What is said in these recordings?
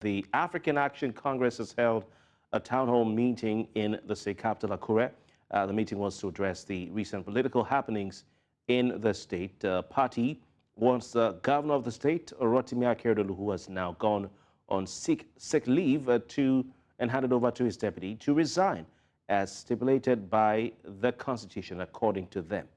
The African Action Congress has held a town hall meeting in the state capital, Akure. The meeting was to address the recent political happenings in the state. Party wants the governor of the state, Rotimi Akeredolu, who has now gone on sick leave, and handed over to his deputy, to resign, as stipulated by the Constitution, according to them.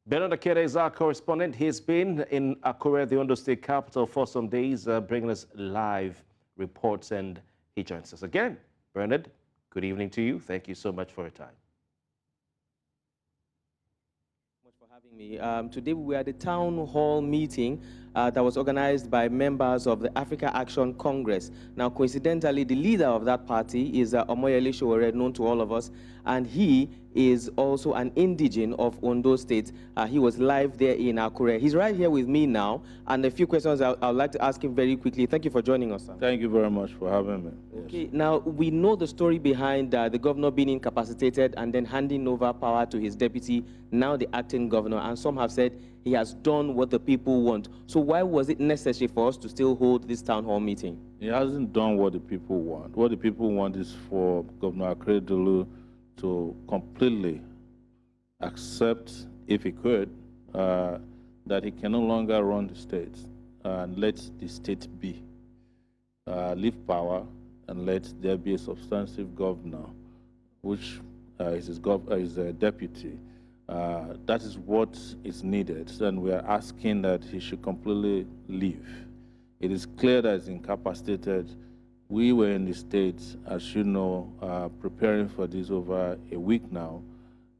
Bernard Akede is our correspondent. He's been in Akure, the Ondo State capital, for some days, bringing us live reports, and he joins us again. Bernard, good evening to you. Thank you so much for your time. For having me. Today we were at the town hall meeting that was organized by members of the Africa Action Congress. Now, coincidentally, the leader of that party is Omoyele Sowore, known to all of us, and he is also an indigene of Ondo State. He was live there in Akure. He's right here with me now, and a few questions I'd like to ask him very quickly. Thank you for joining us, sir. Thank you very much for having me. Okay, yes. Now, we know the story behind the governor being incapacitated and then handing over power to his deputy, now the acting governor, and some have said he has done what the people want. So why was it necessary for us to still hold this town hall meeting? He hasn't done what the people want. What the people want is for Governor Akeredolu to completely accept, if he could, that he can no longer run the state and let the state be. Leave power and let there be a substantive governor, which is his deputy. That is what is needed, and we are asking that he should completely leave. It is clear that he's incapacitated. We were in the States, as you know, preparing for this over a week now,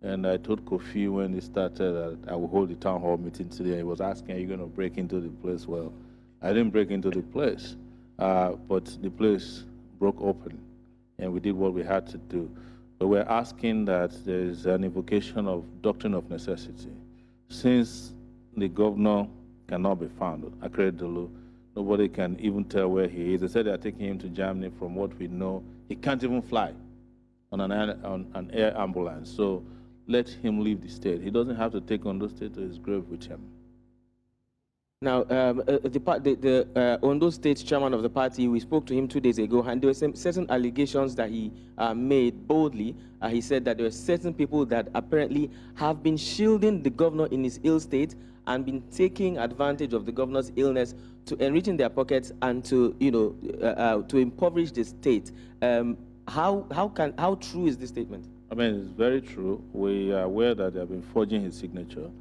and I told Kofi when he started that I will hold the town hall meeting today. He was asking, are you going to break into the place? Well, I didn't break into the place, but the place broke open, and we did what we had to do. But we're asking that there is an invocation of doctrine of necessity. Since the governor cannot be found, Akeredolu, nobody can even tell where he is. They said they are taking him to Germany. From what we know, he can't even fly on an air ambulance. So let him leave the state. He doesn't have to take Ondo State to his grave with him. Now, the Ondo State chairman of the party, we spoke to him 2 days ago, and there were some certain allegations that he made boldly. He said that there were certain people that apparently have been shielding the governor in his ill state and been taking advantage of the governor's illness to enrich in their pockets and to, to impoverish the state. How true is this statement? I mean, it's very true. We are aware that they have been forging his signature.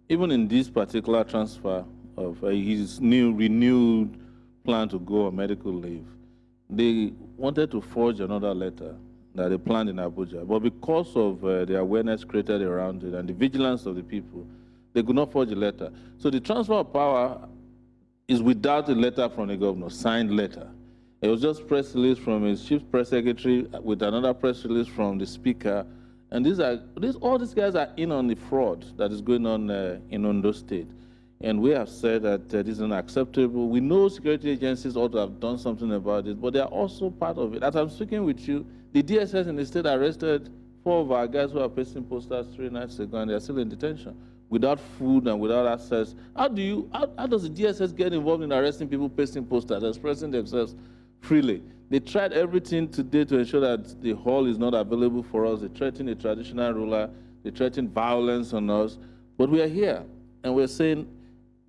Even in this particular transfer of his renewed plan to go on medical leave, they wanted to forge another letter that they planned in Abuja. But because of the awareness created around it and the vigilance of the people, they could not forge a letter. So the transfer of power is without a letter from the governor, signed letter. It was just press release from his chief press secretary with another press release from the speaker. And all these guys are in on the fraud that is going on in Ondo State. And we have said that this is unacceptable. We know security agencies ought to have done something about it, but they are also part of it. As I'm speaking with you, the DSS in the state arrested 4 of our guys who are pasting posters 3 nights ago, and they're still in detention without food and without access. How does the DSS get involved in arresting people pasting posters, expressing themselves freely? They tried everything today to ensure that the hall is not available for us. They threatened a traditional ruler. They threatened violence on us. But we are here, and we're saying,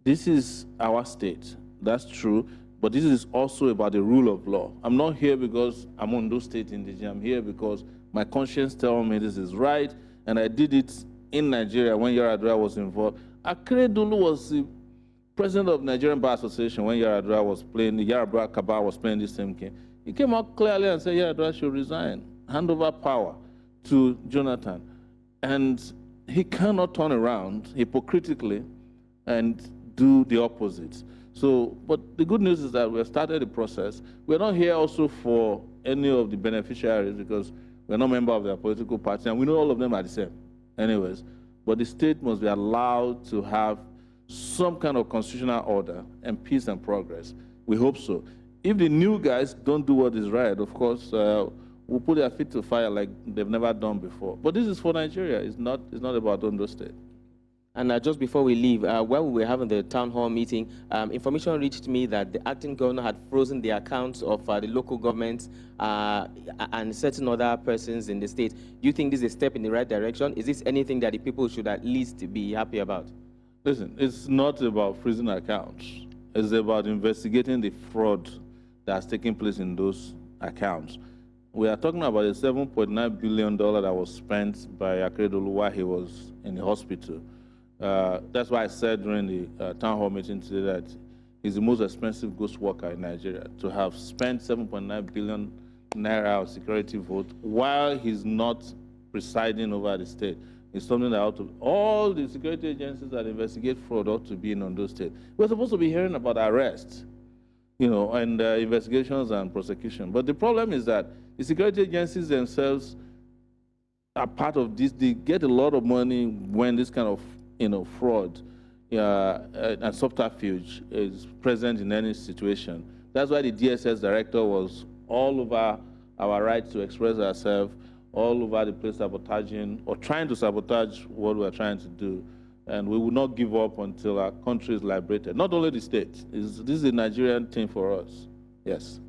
this is our state. That's true. But this is also about the rule of law. I'm not here because I'm Ondo State indigene. I'm here because my conscience tells me this is right, and I did it in Nigeria when Yaradua was involved. Akeredolu was the president of Nigerian Bar Association when Yaradua was playing, the Yaradua Kabal was playing this same game. He came out clearly and said Yaradua should resign, hand over power to Jonathan. And he cannot turn around hypocritically and do the opposite. So, but the good news is that we have started the process. We're not here also for any of the beneficiaries because we're not members of their political party, and we know all of them are the same anyways. But the state must be allowed to have some kind of constitutional order and peace and progress. We hope so. If the new guys don't do what is right, of course, we'll put their feet to fire like they've never done before. But this is for Nigeria. It's not about Ondo State. And just before we leave, while we were having the town hall meeting, information reached me that the acting governor had frozen the accounts of the local governments and certain other persons in the state. Do you think this is a step in the right direction? Is this anything that the people should at least be happy about? Listen, it's not about freezing accounts. It's about investigating the fraud that's taking place in those accounts. We are talking about a $7.9 billion that was spent by Akeredolu while he was in the hospital. That's why I said during the town hall meeting today that he's the most expensive ghost worker in Nigeria. To have spent 7.9 billion naira of security vote while he's not presiding over the state is something that ought to, all the security agencies that investigate fraud ought to be in Ondo State. We're supposed to be hearing about arrests, you know, and investigations and prosecution. But the problem is that the security agencies themselves are part of this. They get a lot of money when this kind of, you know, fraud and subterfuge is present in any situation. That's why the DSS director was all over our right to express ourselves, all over the place sabotaging or trying to sabotage what we're trying to do. And we will not give up until our country is liberated. Not only the state. This is a Nigerian thing for us. Yes.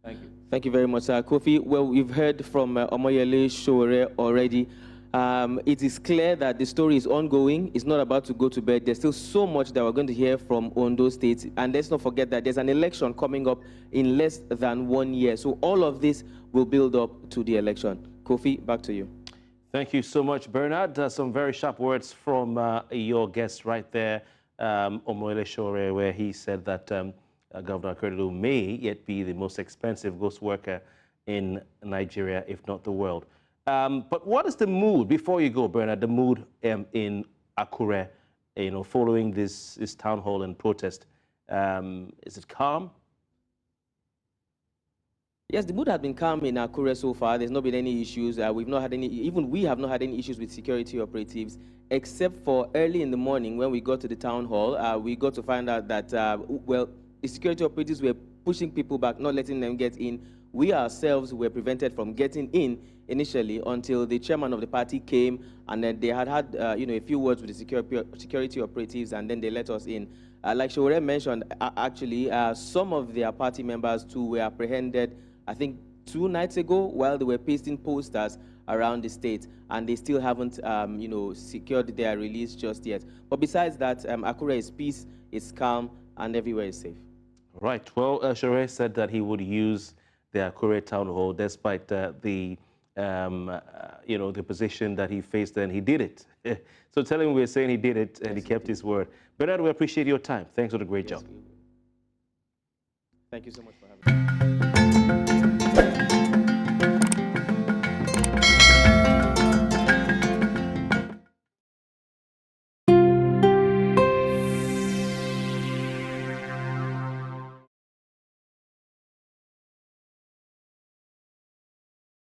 Thank you. Thank you very much, Kofi. Well, we've heard from Omoyele Sowore already. It is clear that the story is ongoing. It's not about to go to bed. There's still so much that we're going to hear from Ondo State. And let's not forget that there's an election coming up in less than 1 year. So all of this will build up to the election. Kofi, back to you. Thank you so much, Bernard. Some very sharp words from your guest right there, Omoyele Sowore, where he said that Governor Akeredolu may yet be the most expensive ghost worker in Nigeria, if not the world. But what is the mood, before you go, Bernard, the mood in Akure, you know, following this town hall and protest? Is it calm? Yes, the mood has been calm in Akure so far. There's not been any issues. We've not had any, even we have not had any issues with security operatives, except for early in the morning when we got to the town hall. We got to find out that, well, the security operatives were pushing people back, not letting them get in. We ourselves were prevented from getting in initially until the chairman of the party came, and then they had you know, a few words with the security operatives, and then they let us in. Like Sowore mentioned, actually, some of their party members too were apprehended, I think 2 nights ago, while they were pasting posters around the state, and they still haven't, you know, secured their release just yet. But besides that, Akure is peace, it's calm, and everywhere is safe. Right. Well, Sowore said that he would use the Akure town hall despite the you know, the position that he faced, and he did it. So tell him we're saying he did it, and he kept his word. Bernard, we appreciate your time. Thanks for the great job. Thank you so much for having me.